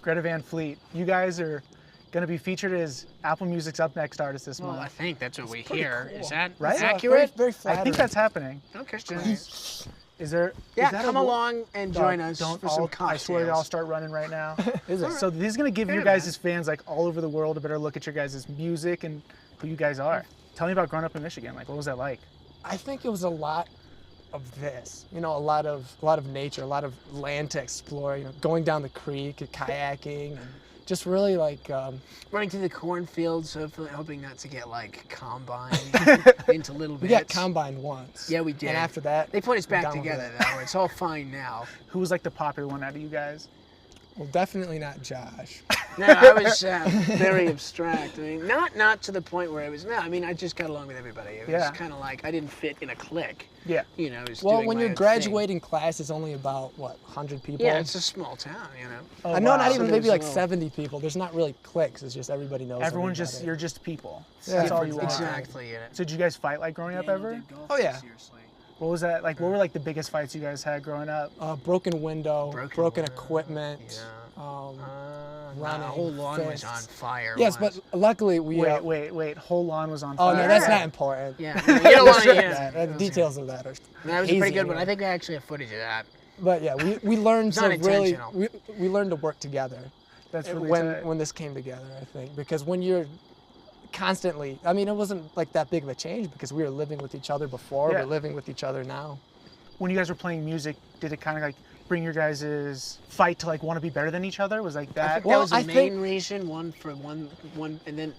Greta Van Fleet. You guys are going to be featured as Apple Music's Up Next artist this month. Well, I think that's what we hear. Cool. Is that right? accurate? Very I flattering. think that's happening. Okay. Is there? Yeah, is that come a, along and join us don't for some all, cocktails. I swear to I'll start running right now. Is it? So this is going to give Yeah, your guys' fans like all over the world a better look at your guys' music and who you guys are. Tell me about growing up in Michigan. Like, what was that like? I think it was a lot of this, a lot of nature, a lot of land to explore, going down the creek, kayaking, and just really like running through the cornfields, hoping not to get like combined into little bits. we got combined once. Yeah, we did. And after that, they put us back down with together it. though. It's all fine now. Who was like the popular one out of you guys? Well, definitely not Josh. No, I was very abstract. I mean, not to the point where it was. No, I mean, I just got along with everybody. It was kind of like I didn't fit in a clique. Yeah. It was Well, doing when my your own graduating class is only about 100 people. thing. Yeah, it's a small town, Oh, I know, wow. not So even there's maybe like a little- 70 people. There's not really cliques. It's just everybody knows. Everyone everybody. just, you're just people. Yeah. That's all you are. Exactly. So did you guys fight like growing up ever? Oh yeah. What was that like? What were like the biggest fights you guys had growing up? Broken window, broken window, equipment. Yeah. Running, The whole lawn was fists. on fire. Yes, once. but luckily we. Wait. Whole lawn was on Oh fire. no, that's not important. Yeah, you don't want to. Yeah, the details of that are. That was a hazy pretty good one. anyway. I think I actually have footage of that. But yeah, we learned It's to not really intentional. we learned to work together. That's really when tight. when this came together, I think, because when you're constantly, I mean, it wasn't like that big of a change because we were living with each other before. Yeah. We're living with each other now. When you guys were playing music, did it kind of like bring your guys' fight to like want to be better than each other? Was like I that? think Well, that was the I main think- reason. One, and then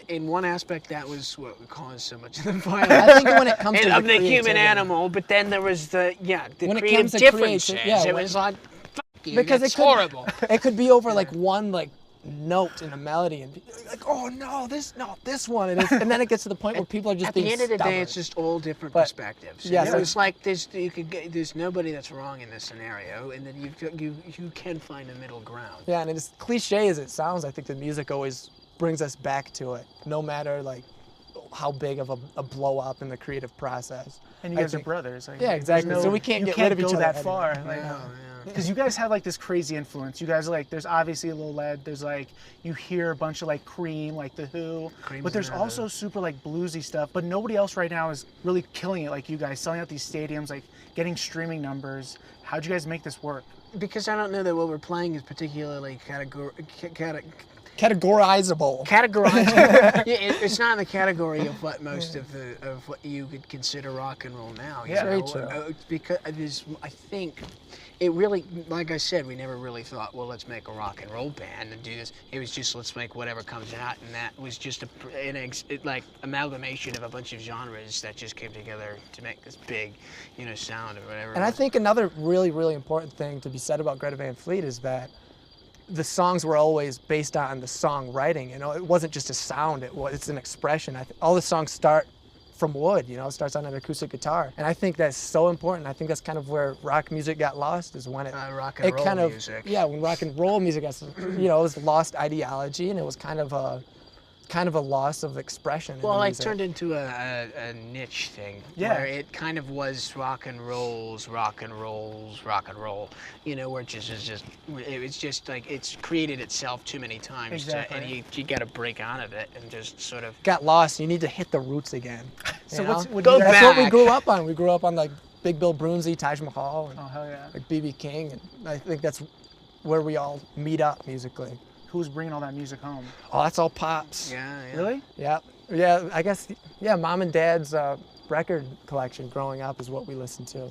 in one aspect that was what caused so much of the violence. I think when it comes to of the human creativity- animal, but then there was the When it creative comes to differences. creation, yeah, it when- was like fuck you, Because that's it could, horrible. It could be over like one note in a melody and be like, oh no, this one, and then it gets to the point where people are just At the being end of the day, stubborn. it's just all different But- perspectives. yes, You know, I- it's like there's nobody that's wrong in this scenario, and then you can find a middle ground. Yeah, and as cliche as it sounds, I think the music always brings us back to it, no matter like how big of a blow up in the creative process. And you I guys are think- brothers. Like, Yeah, exactly. there's So we can't you get can't rid of each go other that anyway. far. Yeah, Like, yeah. because you guys have like this crazy influence. You guys are like, there's obviously a Lil Lead. There's like, you hear a bunch of like Cream, like The Who. Cream's But there's another. also super like bluesy stuff. But nobody else right now is really killing it like you guys, selling out these stadiums, like getting streaming numbers. How'd you guys make this work? Because I don't know that what we're playing is particularly Categorizable. categorized. It's not in the category of what most of what you could consider rock and roll now. You Yeah. know? Very true. Because it is, I think, it really, like I said, we never really thought, well, let's make a rock and roll band and do this. It was just let's make whatever comes out, and that was just like amalgamation of a bunch of genres that just came together to make this big, sound or whatever. And I think another really, really important thing to be said about Greta Van Fleet is that the songs were always based on the songwriting. It wasn't just a sound. It's an expression. All the songs start from wood. It starts on an acoustic guitar, and I think that's so important. I think that's kind of where rock music got lost, is when rock and roll kind of music. when rock and roll music got it was lost ideology, and it was kind of a loss of expression. in Well, the it music. turned into a niche thing. Yeah. Where it kind of was rock and roll, where it's just like it's created itself too many times. Exactly. And you got to break out of it and just sort of. got lost. You need to hit the roots again. So you know? what Go you guys, That's what we back. grew up on. We grew up on like Big Bill Broonzy, Taj Mahal, and Oh hell yeah! like BB King, and I think that's where we all meet up musically. Who's bringing all that music home? Oh, that's all pops. Yeah. Really? Yeah. I guess. Yeah, mom and dad's record collection growing up is what we listened to.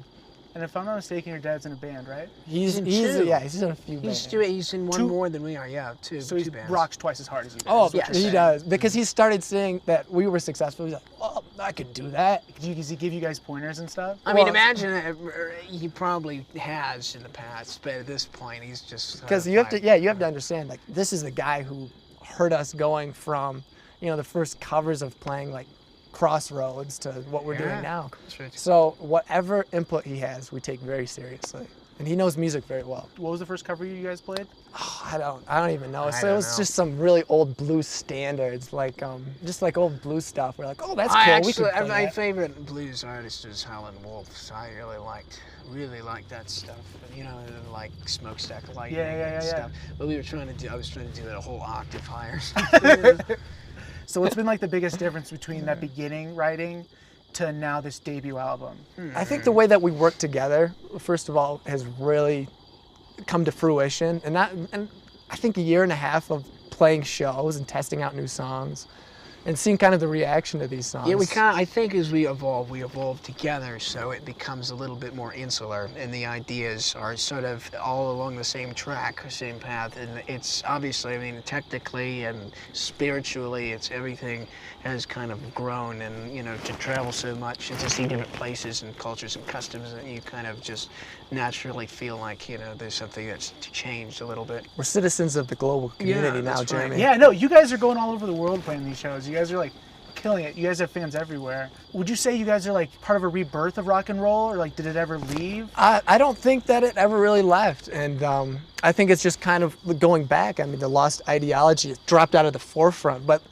And if I'm not mistaken, your dad's in a band, right? He's in two. he's in a few bands. He's in one Two- more than we are. Yeah, two. So he two bands. rocks twice as hard as you guys. Oh, is what yes. you're he saying. does, because he started seeing that we were successful. He's like, oh, I could do that. Does he give you guys pointers and stuff? I mean, Well, imagine he probably has in the past, but at this point, he's just. Because you have to understand, like, this is the guy who heard us going from, the first covers of playing like Crossroads to what we're doing now. That's right. So whatever input he has, we take very seriously. and he knows music very well. What was the first cover you guys played? Oh, I don't even know. I So don't it was know. just some really old blues standards, like just like old blues stuff. We're like, oh, that's cool. I We could actually, play my that. favorite blues artist is Howlin' Wolf. So I really liked that stuff. You know, like Smokestack Lightning and stuff. But I was trying to do it a whole octave higher. So what's been like the biggest difference between that beginning writing to now this debut album? I think the way that we work together, first of all, has really come to fruition, and I think a year and a half of playing shows and testing out new songs, and seeing kind of the reaction to these songs. Yeah, I think as we evolve together, so it becomes a little bit more insular, and the ideas are sort of all along the same track, same path, and it's obviously, I mean, technically and spiritually, it's everything has kind of grown, and, you know, to travel so much and to see different places and cultures and customs, and you kind of just naturally feel like, you know, there's something that's changed a little bit. We're citizens of the global community now, that's right. Jeremy. Yeah, no, you guys are going all over the world playing these shows. You guys are like killing it. You guys have fans everywhere. Would you say you guys are like part of a rebirth of rock and roll, or like did it ever leave? I don't think that it ever really left, and I think it's just kind of going back. I mean, the lost ideology has dropped out of the forefront, but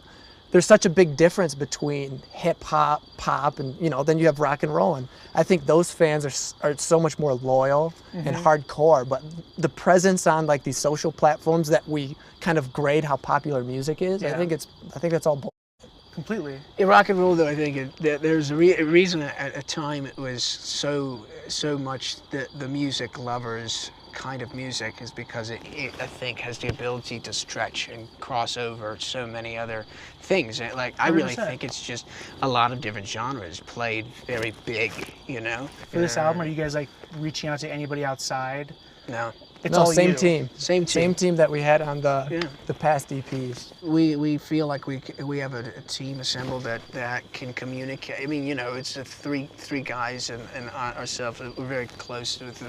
there's such a big difference between hip hop, pop, and, you know, then you have rock and roll, and I think those fans are so much more loyal and hardcore. But the presence on like these social platforms that we kind of grade how popular music is, I think that's all bull. Completely. In rock and roll, though, I think there's a reason at a time it was so much the music lovers kind of music is because it I think has the ability to stretch and cross over so many other things. And, like, I really 100%. think it's just a lot of different genres played very big, you know. For this album, are you guys like reaching out to anybody outside? No. It's No, all same you. team. Same Same team that we had on the Yeah. past E EPs. We feel like we have a team assembled that can communicate. I mean, you know, it's three guys and ourselves. We're very close with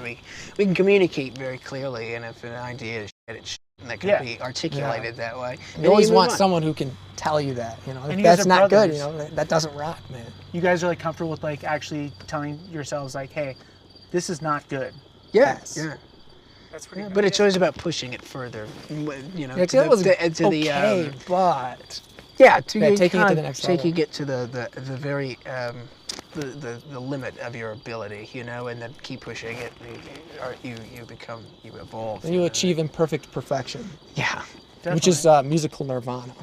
we can communicate very clearly, and if an idea is shit, it's shit, and that can be articulated that way. You always move want on. someone who can tell you that, you know, And if you guys that's are not good, brothers. you know, that doesn't rock, man. You guys are like comfortable with like actually telling yourselves like, hey, this is not good. Yes. Yes. Yeah. That's pretty. But it's always about pushing it further, you know. Yeah, to it was the, okay, but yeah, taking it to the next level. taking it to the very the limit of your ability, you know, and then keep pushing it. You evolve. then you achieve imperfect perfection, Yeah. which is musical nirvana.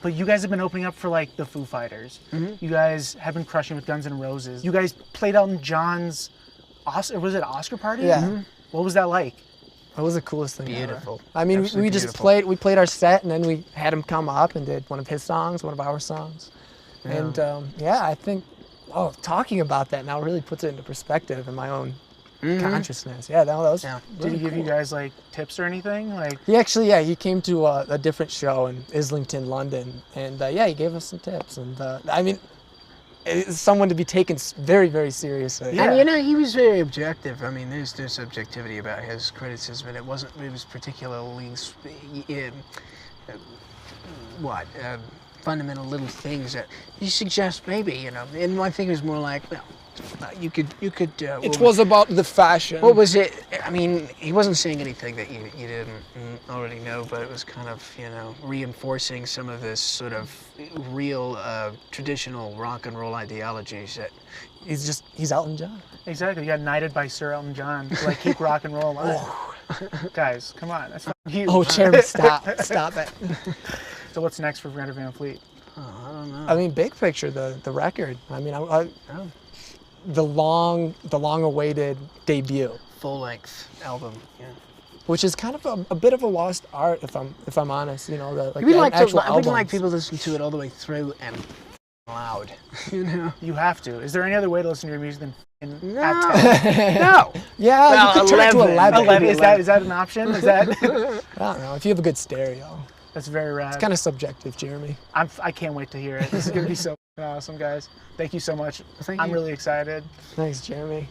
But you guys have been opening up for like the Foo Fighters. You guys have been crushing with Guns N' Roses. You guys played Elton John's Oscar party? Yeah. What was that like? That was the coolest thing Beautiful. ever. I mean, Absolutely we just beautiful. we played our set, and then we had him come up and did one of his songs, one of our songs. And I think, talking about that now really puts it into perspective in my own consciousness. Yeah, that was Yeah. Did really he give you cool. guys like tips or anything? Like, He actually, he came to a different show in Islington, London, and he gave us some tips. And I mean, it's someone to be taken very, very seriously. Yeah. And you know, he was very objective. I mean, there's subjectivity about his criticism, and it was particularly fundamental little things that he suggests maybe, you know. And my thing was more like, well, you could. It was about the fashion. What was it? I mean, he wasn't saying anything that you didn't already know, but it was kind of, you know, reinforcing some of this sort of real traditional rock and roll ideologies that. He's Elton John. exactly. You got knighted by Sir Elton John to like keep rock and roll alive. Guys, come on. That's fucking huge. Oh, Jeremy, stop it. So what's next for Greta Van Fleet? Oh, I don't know. I mean, big picture, the record. I mean, the long-awaited debut, Full length album. Yeah. which is kind of a bit of a lost art, if I'm honest. You know, the We'd like actual albums. people to listen to it all the way through and loud. You know. You have to. Is there any other way to listen to your music than No. at 10? No. Yeah, Well, you could turn it to 11. 11. 11. Is that an option? Is that? I don't know. If you have a good stereo, That's very rad. it's kind of subjective, Jeremy. I can't wait to hear it. This is gonna be so awesome, guys. Thank you so much. Thank I'm you. really excited. Thanks, Jeremy.